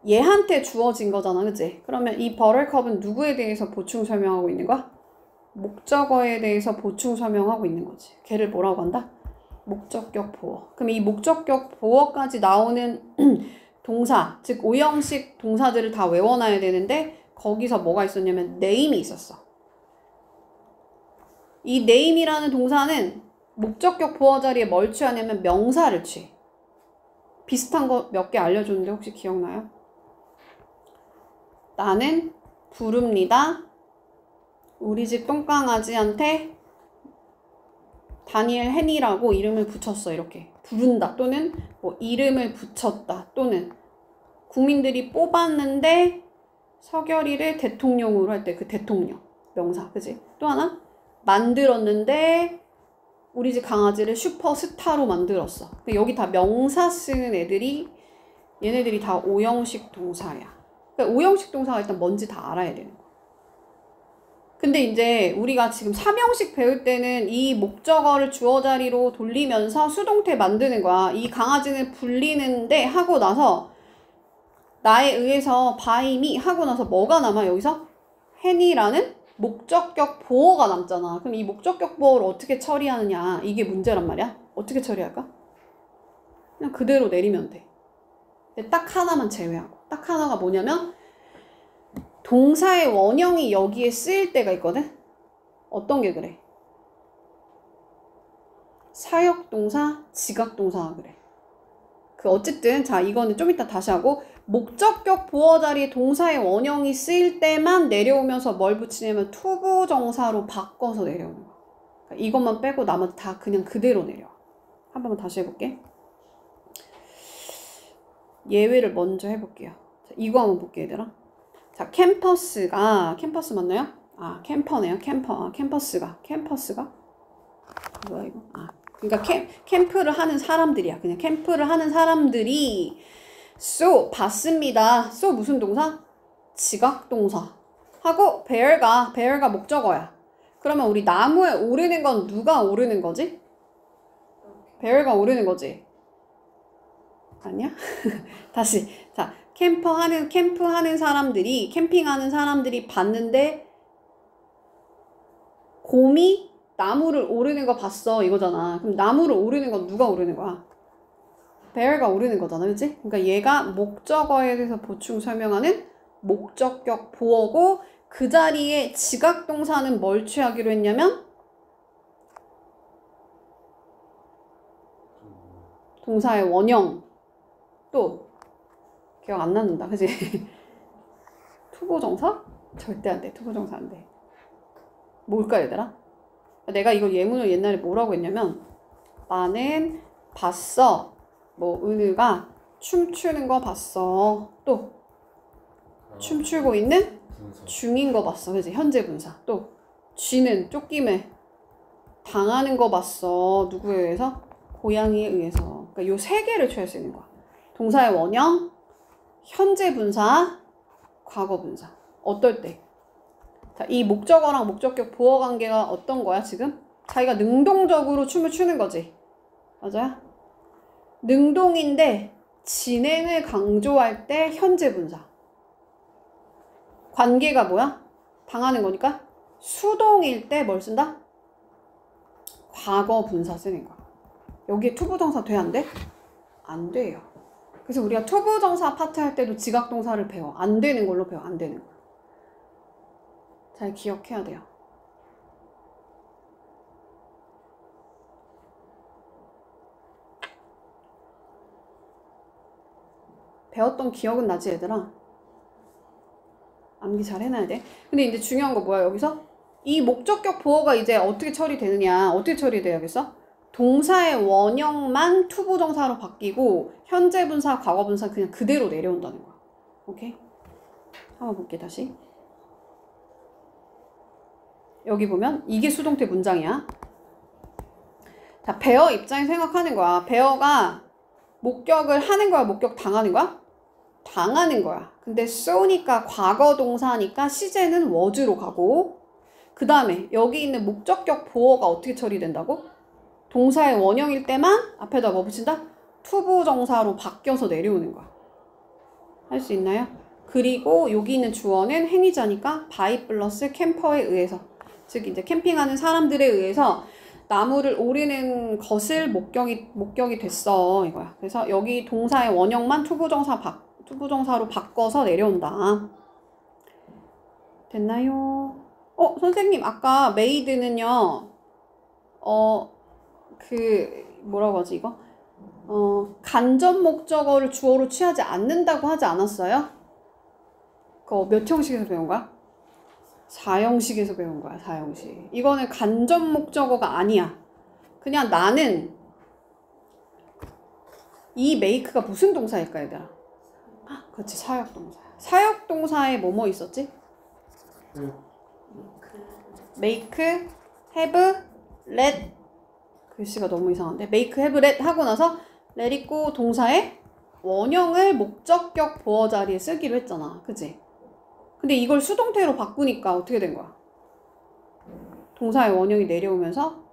얘한테 주어진 거잖아. 그치? 그러면 이 버터컵은 누구에 대해서 보충 설명하고 있는 거야? 목적어에 대해서 보충 설명하고 있는 거지. 걔를 뭐라고 한다? 목적격 보어. 그럼 이 목적격 보어까지 나오는 동사, 즉 오형식 동사들을 다 외워놔야 되는데 거기서 뭐가 있었냐면 name이 있었어. 이 name이라는 동사는 목적격 보어 자리에 뭘 취하냐면 명사를 취해. 비슷한 거 몇 개 알려줬는데 혹시 기억나요? 나는 부릅니다. 우리 집 똥강아지한테 다니엘 헨이라고 이름을 붙였어. 이렇게 부른다 또는 뭐 이름을 붙였다 또는 국민들이 뽑았는데 서결이를 대통령으로 할 때 그 대통령 명사. 그지? 또 하나 만들었는데 우리 집 강아지를 슈퍼스타로 만들었어. 여기 다 명사 쓰는 애들이 얘네들이 다 오형식 동사야. 그러니까 오형식 동사가 일단 뭔지 다 알아야 되는 거야. 근데 이제 우리가 지금 3형식 배울 때는 이 목적어를 주어 자리로 돌리면서 수동태 만드는 거야. 이 강아지는 불리는데 하고 나서 나에 의해서 by me 하고 나서 뭐가 남아? 여기서 헨이라는 목적격 보어가 남잖아. 그럼 이 목적격 보어를 어떻게 처리하느냐 이게 문제란 말이야. 어떻게 처리할까? 그냥 그대로 내리면 돼. 근데 딱 하나만 제외하고. 딱 하나가 뭐냐면 동사의 원형이 여기에 쓰일 때가 있거든? 어떤 게 그래? 사역동사, 지각동사가 그래. 어쨌든 자 이거는 좀 이따 다시 하고 목적격 보어 자리에 동사의 원형이 쓰일 때만 내려오면서 뭘 붙이냐면 투부정사로 바꿔서 내려오는 거야. 그러니까 이것만 빼고 나머지 다 그냥 그대로 내려와. 한 번만 다시 해볼게. 예외를 먼저 해볼게요. 자, 이거 한번 볼게 얘들아. 자, 캠퍼스 맞나요? 아, 캠퍼네요. 캠퍼. 캠퍼스가 뭐야 이거? 아, 그러니까 캠프를 하는 사람들이야. 그냥 캠프를 하는 사람들이 saw 봤습니다. saw 무슨 동사? 지각동사. 하고 bear가 목적어야. 그러면 우리 나무에 오르는 건 누가 오르는 거지? bear가 오르는 거지. 아니야? 다시. 자, 캠프하는 사람들이, 캠핑하는 사람들이 봤는데 곰이 나무를 오르는 거 봤어 이거잖아. 그럼 나무를 오르는 건 누가 오르는 거야? bear가 오르는 거잖아, 그치? 그러니까 얘가 목적어에 대해서 보충 설명하는 목적격 보어고 그 자리에 지각동사는 뭘 취하기로 했냐면 동사의 원형. 또 기억 안 나는다, 그치? 투부정사? 절대 안 돼. 투부정사 안 돼. 뭘까 얘들아? 내가 이걸 예문을 옛날에 뭐라고 했냐면 나는 봤어. 뭐 은우가 춤추는 거 봤어. 또 춤추고 있는 중인 거 봤어. 그치? 현재 분사. 또 쥐는 쫓김에 당하는 거 봤어. 누구에 의해서? 고양이에 의해서. 그러니까 요 세 개를 취할 수 있는 거야. 동사의 원형, 현재 분사, 과거 분사. 어떨 때? 자, 이 목적어랑 목적격 보어 관계가 어떤 거야, 지금? 자기가 능동적으로 춤을 추는 거지. 맞아요? 능동인데 진행을 강조할 때 현재 분사. 관계가 뭐야? 당하는 거니까 수동일 때 뭘 쓴다? 과거 분사 쓰는 거야. 여기에 투부정사 돼, 안 돼? 안 돼요. 그래서 우리가 투부정사 파트 할 때도 지각동사를 배워. 안 되는 걸로 배워. 안 되는 걸로. 잘 기억해야 돼요. 배웠던 기억은 나지, 얘들아? 암기 잘 해놔야 돼. 근데 이제 중요한 거 뭐야, 여기서? 이 목적격 보어가 이제 어떻게 처리되느냐. 어떻게 처리돼야겠어? 동사의 원형만 투부정사로 바뀌고 현재 분사, 과거 분사 그냥 그대로 내려온다는 거야. 오케이? 한번 볼게, 다시. 여기 보면 이게 수동태 문장이야. 자, 베어 입장에 생각하는 거야. 베어가 목격을 하는 거야, 목격 당하는 거야? 당하는 거야. 근데 쏘니까 과거 동사니까 시제는 was로 가고 그 다음에 여기 있는 목적격 보어가 어떻게 처리된다고? 동사의 원형일 때만 앞에다 뭐 붙인다? 투부정사로 바뀌어서 내려오는 거야. 할 수 있나요? 그리고 여기 있는 주어는 행위자니까 by 플러스 캠퍼에 의해서, 즉 이제 캠핑하는 사람들에 의해서 나무를 오르는 것을 목격이 됐어 이거야. 그래서 여기 동사의 원형만 투부정사로 바꿔서 내려온다. 됐나요? 선생님 아까 메이드는요 뭐라고 하지 이거? 간접 목적어를 주어로 취하지 않는다고 하지 않았어요? 그거 몇 형식에서 배운 거야? 4형식에서 배운 거야. 4형식. 이거는 간접 목적어가 아니야. 그냥 나는 이 메이크가 무슨 동사일까 얘들아? 그렇지, 사역동사야. 사역동사에 뭐뭐 있었지? make, have, let. 글씨가 너무 이상한데 make, have, let 하고 나서 let it go 동사의 원형을 목적격 보어 자리에 쓰기로 했잖아. 그치? 근데 이걸 수동태로 바꾸니까 어떻게 된 거야? 동사의 원형이 내려오면서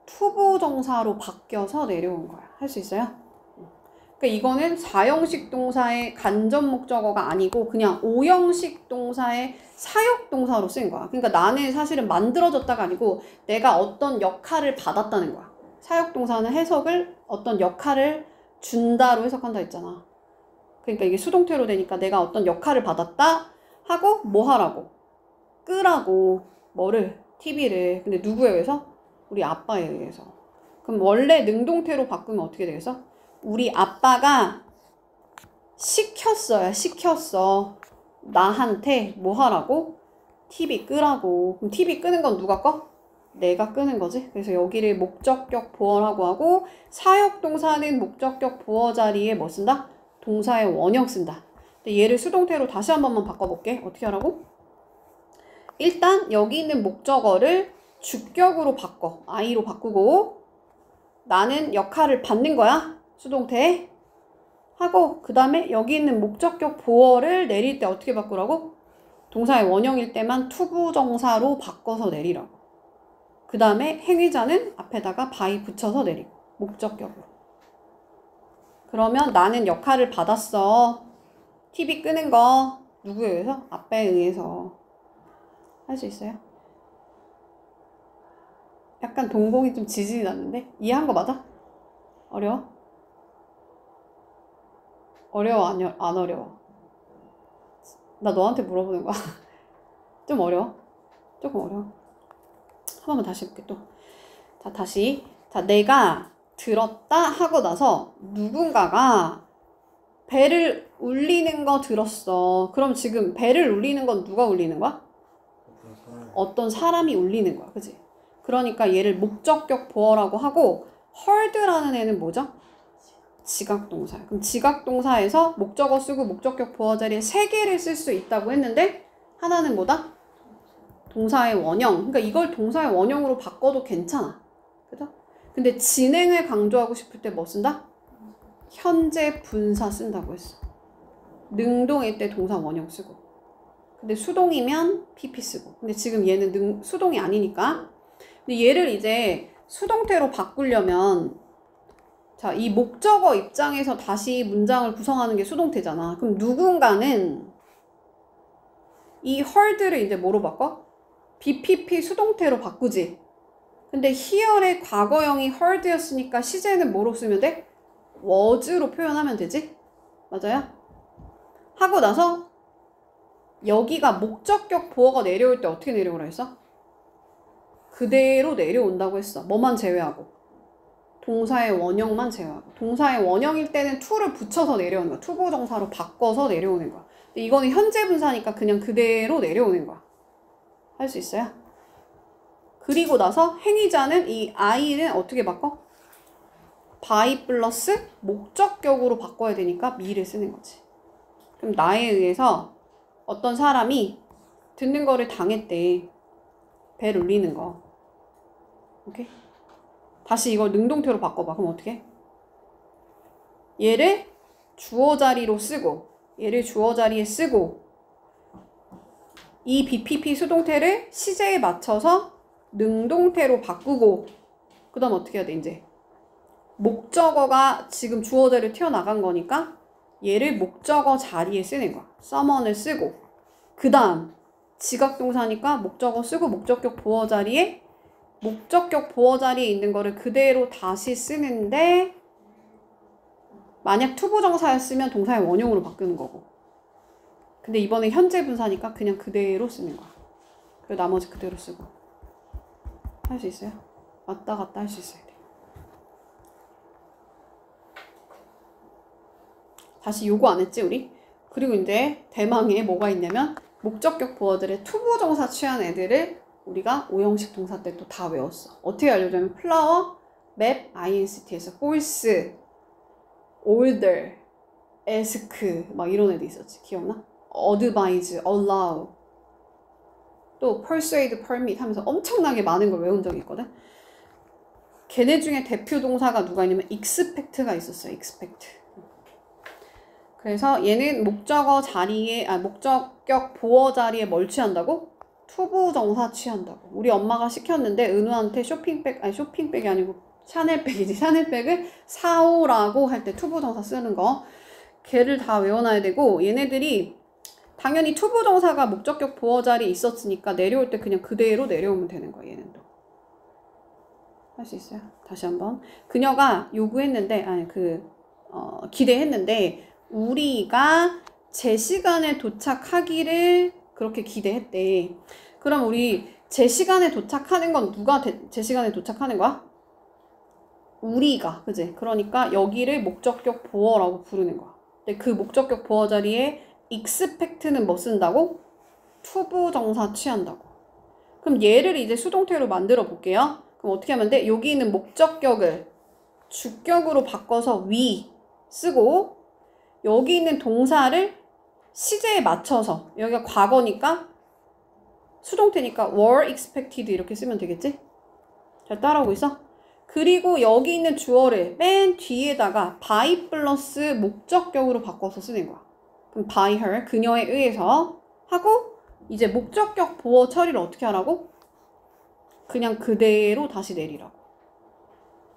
투부정사로 바뀌어서 내려온 거야. 할 수 있어요? 그러니까 이거는 4형식 동사의 간접 목적어가 아니고 그냥 5형식 동사의 사역동사로 쓰인 거야. 그러니까 나는 사실은 만들어졌다가 아니고 내가 어떤 역할을 받았다는 거야. 사역동사는 해석을 어떤 역할을 준다로 해석한다 했잖아. 그러니까 이게 수동태로 되니까 내가 어떤 역할을 받았다 하고 뭐 하라고? 끄라고. 뭐를? TV를. 근데 누구에 의해서? 우리 아빠에 의해서. 그럼 원래 능동태로 바꾸면 어떻게 되겠어? 우리 아빠가 시켰어. 나한테 뭐 하라고? TV 끄라고. 그럼 TV 끄는 건 누가 꺼? 내가 끄는 거지. 그래서 여기를 목적격 보어라고 하고 사역동사는 목적격 보어 자리에 뭐 쓴다? 동사의 원형 쓴다. 근데 얘를 수동태로 다시 한 번만 바꿔볼게. 어떻게 하라고? 일단 여기 있는 목적어를 주격으로 바꿔. I로 바꾸고 나는 역할을 받는 거야. 수동태에. 하고 그 다음에 여기 있는 목적격 보어를 내릴 때 어떻게 바꾸라고? 동사의 원형일 때만 투부정사로 바꿔서 내리라고. 그 다음에 행위자는 앞에다가 by 붙여서 내리고 목적격으로. 그러면 나는 역할을 받았어. TV 끄는 거 누구에 의해서? 아빠에 의해서. 할 수 있어요? 약간 동공이 좀 지진이 났는데? 이해한 거 맞아? 어려워? 어려워? 안 어려워? 나 너한테 물어보는 거야. 좀 어려워? 조금 어려워? 한 번만 다시 해볼게 또. 자, 다시. 자, 내가 들었다 하고 나서 누군가가 벨을 울리는 거 들었어. 그럼 지금 벨을 울리는 건 누가 울리는 거야? 어떤 사람이 울리는 거야. 그치? 그러니까 얘를 목적격 보어라고 하고 heard라는 애는 뭐죠? 지각동사. 그럼 지각동사에서 목적어 쓰고 목적격 보어 자리에 3개를 쓸 수 있다고 했는데 하나는 뭐다? 동사의 원형. 그러니까 이걸 동사의 원형으로 바꿔도 괜찮아. 그죠? 근데 진행을 강조하고 싶을 때 뭐 쓴다? 현재 분사 쓴다고 했어. 능동일 때 동사 원형 쓰고. 근데 수동이면 PP 쓰고. 근데 지금 얘는 수동이 아니니까. 근데 얘를 이제 수동태로 바꾸려면 자, 이 목적어 입장에서 다시 문장을 구성하는 게 수동태잖아. 그럼 누군가는 이 heard를 이제 뭐로 바꿔? BPP 수동태로 바꾸지. 근데 here의 과거형이 heard였으니까 시제는 뭐로 쓰면 돼? was로 표현하면 되지? 맞아요? 하고 나서 여기가 목적격 보어가 내려올 때 어떻게 내려오라 했어? 그대로 내려온다고 했어. 뭐만 제외하고. 동사의 원형만 제외하고. 동사의 원형일 때는 to를 붙여서 내려오는 거야. 투부정사로 바꿔서 내려오는 거야. 근데 이거는 현재 분사니까 그냥 그대로 내려오는 거야. 할 수 있어요? 그리고 나서 행위자는 이 I는 어떻게 바꿔? by 플러스 목적격으로 바꿔야 되니까 me를 쓰는 거지. 그럼 나에 의해서 어떤 사람이 듣는 거를 당했대. 벨 울리는 거. 오케이? 다시 이걸 능동태로 바꿔봐. 그럼 어떻게? 얘를 주어 자리로 쓰고 얘를 주어 자리에 쓰고 이 BPP 수동태를 시제에 맞춰서 능동태로 바꾸고 그 다음 어떻게 해야 돼 이제? 목적어가 지금 주어 자리로 튀어나간 거니까 얘를 목적어 자리에 쓰는 거야. summon을 쓰고 그 다음 지각동사니까 목적어 쓰고 목적격 보어 자리에 있는 거를 그대로 다시 쓰는데 만약 투부정사였으면 동사의 원형으로 바꾸는 거고 근데 이번에 현재 분사니까 그냥 그대로 쓰는 거야. 그리고 나머지 그대로 쓰고 할 수 있어요? 왔다 갔다 할 수 있어야 돼. 다시 요거 안 했지 우리? 그리고 이제 대망에 뭐가 있냐면 목적격 보어들의 투부정사 취한 애들을 우리가 5형식 동사 때 또 다 외웠어. 어떻게 알려주냐면 flower, map, inct에서 force, order, ask 막 이런 애도 있었지. 기억나? advise, allow 또 persuade, permit 하면서 엄청나게 많은 걸 외운 적이 있거든. 걔네 중에 대표 동사가 누가 있냐면 expect가 있었어요. expect. 그래서 얘는 목적어 자리에 목적격 보어 자리에 뭘 취한다고? 투부정사 취한다고. 우리 엄마가 시켰는데 은우한테 쇼핑백이 아니고 샤넬백이지. 샤넬백을 사오라고 할 때 투부정사 쓰는 거. 걔를 다 외워놔야 되고 얘네들이 당연히 투부정사가 목적격 보어 자리에 있었으니까 내려올 때 그냥 그대로 내려오면 되는 거야. 얘는 또. 할 수 있어요? 다시 한번. 그녀가 요구했는데 기대했는데 우리가 제 시간에 도착하기를 그렇게 기대했대. 그럼 우리 제 시간에 도착하는 건 누가 제 시간에 도착하는 거야? 우리가. 그지? 그러니까 여기를 목적격 보어라고 부르는 거야. 근데 그 목적격 보어 자리에 expect는 뭐 쓴다고? 투부정사 취한다고. 그럼 얘를 이제 수동태로 만들어 볼게요. 그럼 어떻게 하면 돼? 여기 있는 목적격을 주격으로 바꿔서 we 쓰고 여기 있는 동사를 시제에 맞춰서 여기가 과거니까 수동태니까 were expected 이렇게 쓰면 되겠지? 잘 따라오고 있어? 그리고 여기 있는 주어를 맨 뒤에다가 by 플러스 목적격으로 바꿔서 쓰는 거야. 그럼 by her, 그녀에 의해서 하고 이제 목적격 보어 처리를 어떻게 하라고? 그냥 그대로 다시 내리라고.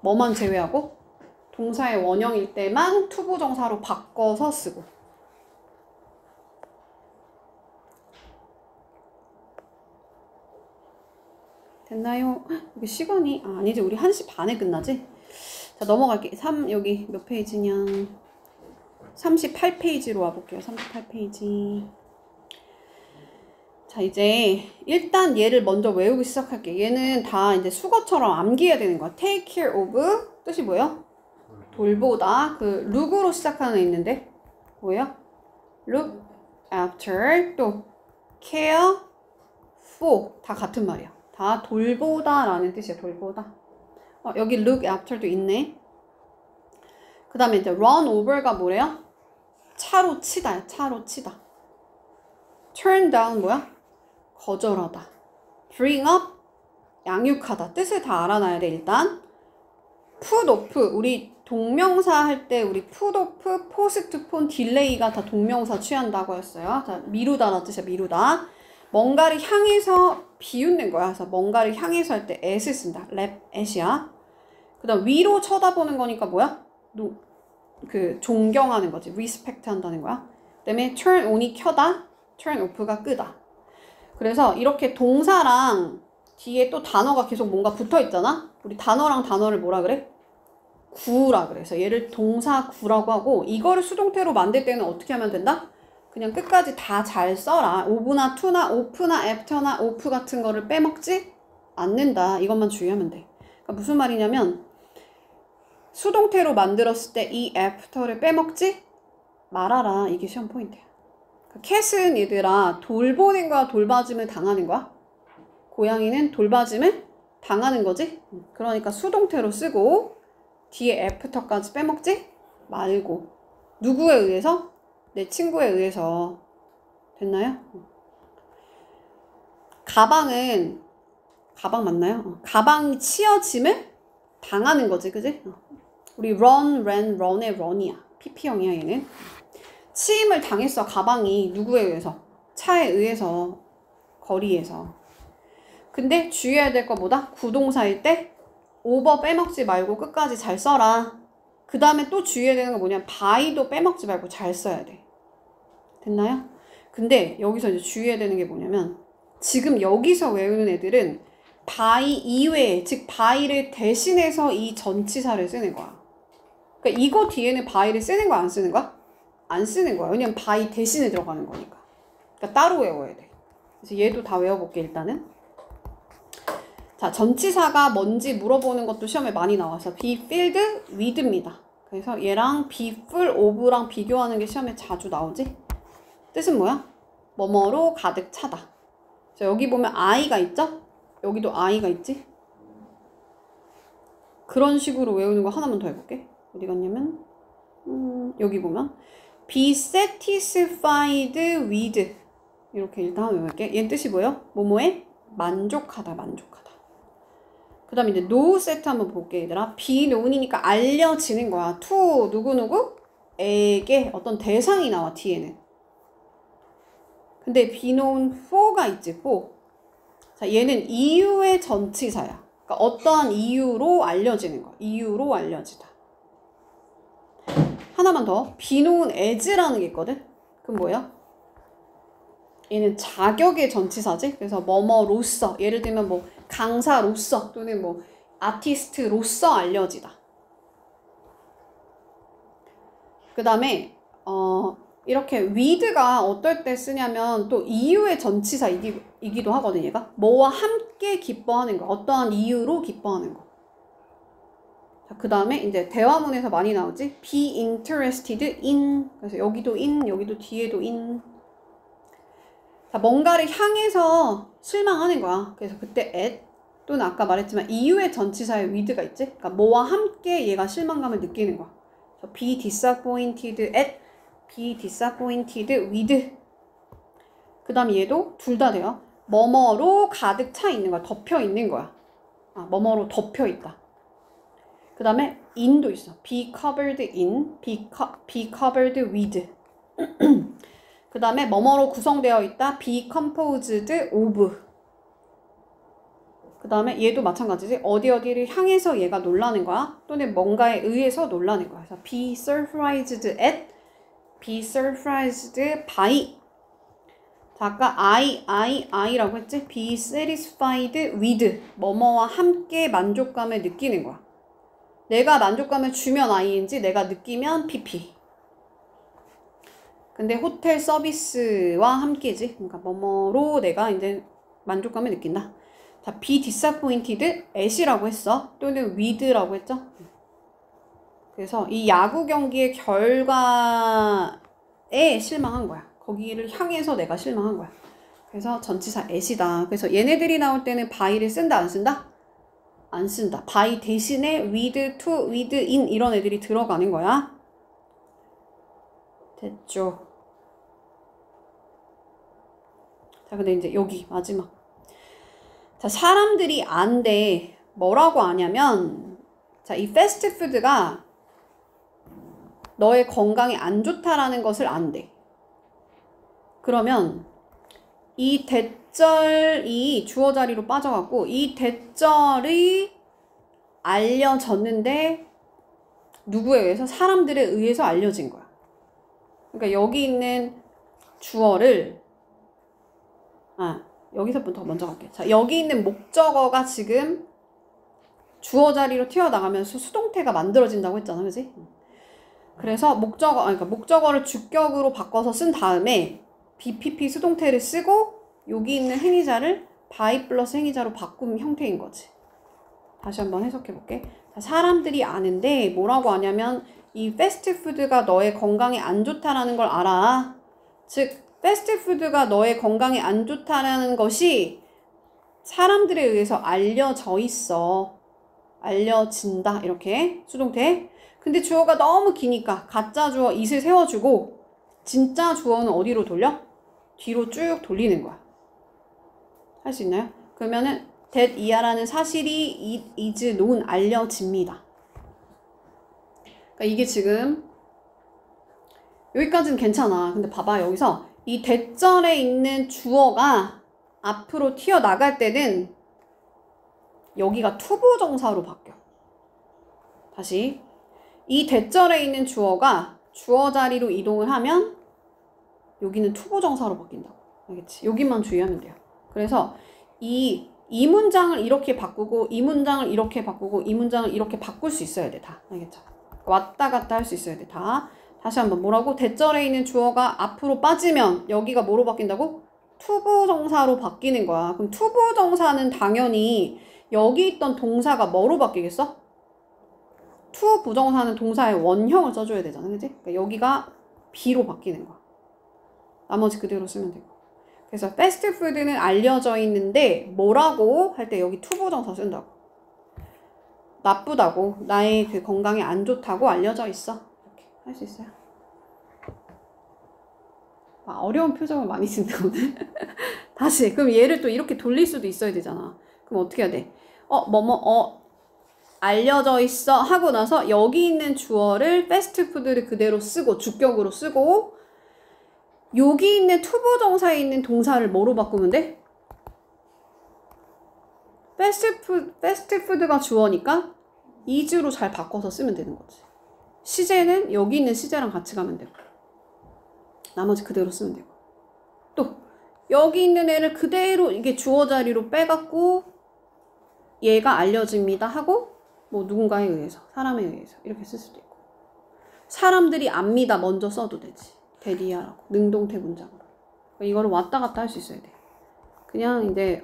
뭐만 제외하고? 동사의 원형일 때만 투부정사로 바꿔서 쓰고. 됐나요? 여기 시간이 아니지, 우리 1시 반에 끝나지? 자, 넘어갈게. 여기 몇 페이지냐? 38페이지로 와볼게요. 38페이지. 자, 이제 일단 얘를 먼저 외우기 시작할게. 얘는 다 이제 수거처럼 암기해야 되는 거야. take care of 뜻이 뭐예요? 돌보다. 그 look으로 시작하는 애 있는데 뭐예요? look after, 또 care for, 다 같은 말이야. 다 돌보다 라는 뜻이야. 돌보다. 여기 look after도 있네. 그 다음에 이제 run over가 뭐래요? 차로 치다. 차로 치다. turn down 뭐야? 거절하다. bring up 양육하다. 뜻을 다 알아놔야 돼. 일단 put off, 우리 동명사 할 때 우리 put off, postpone, delay가 다 동명사 취한다고 했어요. 자, 미루다라는 뜻이야. 미루다. 뭔가를 향해서 비웃는 거야. 그래서 뭔가를 향해서 할 때 at을 쓴다. at이야. 그 다음 위로 쳐다보는 거니까 뭐야? 존경하는 거지. respect 한다는 거야. 그 다음에 turn on이 켜다, turn off가 끄다. 그래서 이렇게 동사랑 뒤에 또 단어가 계속 뭔가 붙어 있잖아? 우리 단어랑 단어를 뭐라 그래? 구라 그래서 얘를 동사 구라고 하고, 이거를 수동태로 만들 때는 어떻게 하면 된다? 그냥 끝까지 다 잘 써라. 오브나 투나 오프나 애프터나 오프 같은 거를 빼먹지 않는다. 이것만 주의하면 돼. 그러니까 무슨 말이냐면 수동태로 만들었을 때 이 애프터를 빼먹지 말아라. 이게 시험 포인트야. 그러니까 캣은 얘들아 돌보는 거야, 돌봐줌을 당하는 거야? 고양이는 돌봐줌을 당하는 거지? 그러니까 수동태로 쓰고 뒤에 애프터까지 빼먹지 말고. 누구에 의해서? 내 친구에 의해서. 됐나요? 가방은, 가방 맞나요? 가방이 치여짐을 당하는 거지, 그지? 우리 run, ran, run의 run이야. PP형이야, 얘는. 치임을 당했어, 가방이. 누구에 의해서? 차에 의해서, 거리에서. 근데 주의해야 될 거 뭐다? 구동사일 때 over 빼먹지 말고 끝까지 잘 써라. 그 다음에 또 주의해야 되는 거 뭐냐면 by도 빼먹지 말고 잘 써야 돼. 됐나요? 근데 여기서 이제 주의해야 되는 게 뭐냐면 지금 여기서 외우는 애들은 by 이외에, 즉 by를 대신해서 이 전치사를 쓰는 거야. 그러니까 이거 뒤에는 by를 쓰는 거야, 안 쓰는 거야? 안 쓰는 거야. 왜냐면 by 대신에 들어가는 거니까. 그러니까 따로 외워야 돼. 그래서 얘도 다 외워볼게, 일단은. 자, 전치사가 뭔지 물어보는 것도 시험에 많이 나와서 be filled with입니다. 그래서 얘랑 be full of랑 비교하는 게 시험에 자주 나오지? 뜻은 뭐야? 뭐뭐로 가득 차다. 자, 여기 보면 I가 있죠? 여기도 I가 있지? 그런 식으로 외우는 거 하나만 더 해볼게. 어디 갔냐면 여기 보면 be satisfied with, 이렇게 일단 한번 외울게. 얘는 뜻이 뭐예요? 뭐뭐에 만족하다, 만족하다. 그 다음에 이제 no set 한번 볼게, 얘들아. be known이니까 알려지는 거야. to 누구누구에게 어떤 대상이 나와, 뒤에는. 근데 be known for가 있지, for. 자, 얘는 이유의 전치사야. 그러니까 어떠한 이유로 알려지는 거야. 이유로 알려지다. 하나만 더. be known as라는 게 있거든? 그럼 뭐예요? 얘는 자격의 전치사지? 그래서 뭐뭐로서, 예를 들면 뭐 강사로서 또는 뭐 아티스트로서 알려지다. 그 다음에 이렇게 with가 어떨 때 쓰냐면 또 이유의 전치사이기도 하거든, 얘가. 뭐와 함께 기뻐하는 거, 어떠한 이유로 기뻐하는 거. 자, 그 다음에 이제 대화문에서 많이 나오지? be interested in. 그래서 여기도 in, 여기도 뒤에도 in. 자, 뭔가를 향해서 실망하는 거야. 그래서 그때 at 또는 아까 말했지만 이유의 전치사에 with가 있지? 그러니까 뭐와 함께 얘가 실망감을 느끼는 거야. 그래서 be disappointed at, be disappointed with. 그 다음 얘도 둘 다 돼요. 뭐뭐로 가득 차 있는 거야. 덮여 있는 거야. 뭐뭐로 덮여 있다. 그 다음에 in도 있어. be covered in, be covered with. 그 다음에 뭐뭐로 구성되어 있다. be composed of. 그 다음에 얘도 마찬가지지. 어디를 향해서 얘가 놀라는 거야. 또는 뭔가에 의해서 놀라는 거야. 그래서 be surprised at, be surprised by. 자, 아까 I라고 했지? be satisfied with. 뭐뭐와 함께 만족감을 느끼는 거야. 내가 만족감을 주면 I인지 내가 느끼면 PP. 근데 호텔 서비스와 함께지. 그러니까 뭐뭐로 내가 이제 만족감을 느낀다. 자, be disappointed at이라고 했어. 또는 with라고 했죠. 그래서 이 야구 경기의 결과에 실망한 거야. 거기를 향해서 내가 실망한 거야. 그래서 전치사 at이다. 그래서 얘네들이 나올 때는 by를 쓴다, 안 쓴다? 안 쓴다. by 대신에 with, to, with, in 이런 애들이 들어가는 거야. 됐죠? 자, 근데 이제 여기 마지막. 자, 사람들이 안돼. 뭐라고 아냐면, 자, 이 패스트푸드가 너의 건강에 안 좋다라는 것을 안돼. 그러면 이 대절이 주어 자리로 빠져갖고 이 대절이 알려졌는데 누구에 의해서? 사람들에 의해서 알려진 거야. 그러니까 여기 있는 주어를 여기서부터 먼저 갈게. 자, 여기 있는 목적어가 지금 주어 자리로 튀어나가면서 수동태가 만들어진다고 했잖아, 그지? 그래서 목적어를 주격으로 바꿔서 쓴 다음에 BPP 수동태를 쓰고 여기 있는 행위자를 by 플러스 행위자로 바꾼 형태인 거지. 다시 한번 해석해 볼게. 자, 사람들이 아는데 뭐라고 하냐면 이 패스트푸드가 너의 건강에 안 좋다라는 걸 알아. 즉 패스트푸드가 너의 건강에 안 좋다라는 것이 사람들에 의해서 알려져 있어. 알려진다. 이렇게 수동태. 근데 주어가 너무 기니까 가짜 주어 it을 세워주고 진짜 주어는 어디로 돌려? 뒤로 쭉 돌리는 거야. 할 수 있나요? 그러면은 that 이하라는 사실이 it is known 알려집니다. 그러니까 이게 지금 여기까지는 괜찮아. 근데 봐봐, 여기서 이 대절에 있는 주어가 앞으로 튀어나갈 때는 여기가 투부정사로 바뀌어. 다시 이 대절에 있는 주어가 주어 자리로 이동을 하면 여기는 투부정사로 바뀐다고. 알겠지? 여기만 주의하면 돼요. 그래서 이 문장을 이렇게 바꾸고 이 문장을 이렇게 바꾸고 이 문장을 이렇게 바꿀 수 있어야 돼. 다. 알겠죠? 왔다 갔다 할 수 있어야 돼. 다. 다시 한번 뭐라고? 대절에 있는 주어가 앞으로 빠지면 여기가 뭐로 바뀐다고? 투부정사로 바뀌는 거야. 그럼 투부정사는 당연히 여기 있던 동사가 뭐로 바뀌겠어? 투부정사는 동사의 원형을 써줘야 되잖아. 그치? 그러니까 여기가 B로 바뀌는 거야. 나머지 그대로 쓰면 되고. 그래서 패스트푸드는 알려져 있는데 뭐라고 할 때 여기 투부정사 쓴다고. 나쁘다고, 나의 그 건강에 안 좋다고 알려져 있어. 이렇게 할 수 있어요? 어려운 표정을 많이 짓네 오늘. 다시. 그럼 얘를 또 이렇게 돌릴 수도 있어야 되잖아. 그럼 어떻게 해야 돼? 알려져 있어 하고 나서 여기 있는 주어를 패스트푸드를 그대로 쓰고 주격으로 쓰고 여기 있는 투부정사에 있는 동사를 뭐로 바꾸면 돼? 패스트푸드가 주어니까 is로 잘 바꿔서 쓰면 되는 거지. 시제는 여기 있는 시제랑 같이 가면 되고 나머지 그대로 쓰면 되고 또 여기 있는 애를 그대로 이게 주어 자리로 빼갖고 얘가 알려집니다 하고 뭐 누군가에 의해서 사람에 의해서 이렇게 쓸 수도 있고 사람들이 압니다 먼저 써도 되지. 대리하라고 능동태 문장으로. 이거를 왔다 갔다 할 수 있어야 돼. 그냥 이제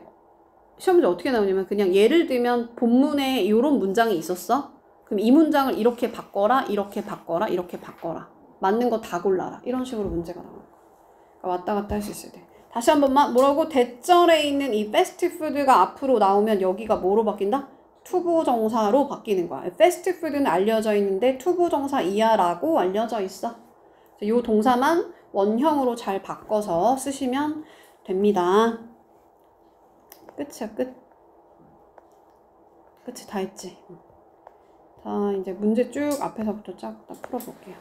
시험 문제 어떻게 나오냐면 그냥 예를 들면 본문에 이런 문장이 있었어. 그럼 이 문장을 이렇게 바꿔라, 이렇게 바꿔라, 이렇게 바꿔라. 맞는 거 다 골라라. 이런 식으로 문제가 나오는 거야. 그러니까 왔다 갔다 할 수 있어야 돼. 다시 한 번만 뭐라고? 대절에 있는 이 패스트푸드가 앞으로 나오면 여기가 뭐로 바뀐다? 투부정사로 바뀌는 거야. 패스트푸드는 알려져 있는데 투부정사 이하라고 알려져 있어. 이 동사만 원형으로 잘 바꿔서 쓰시면 됩니다. 끝이야, 끝. 끝이 다 했지. 자, 이제 문제 쭉 앞에서부터 쫙 다 풀어볼게요.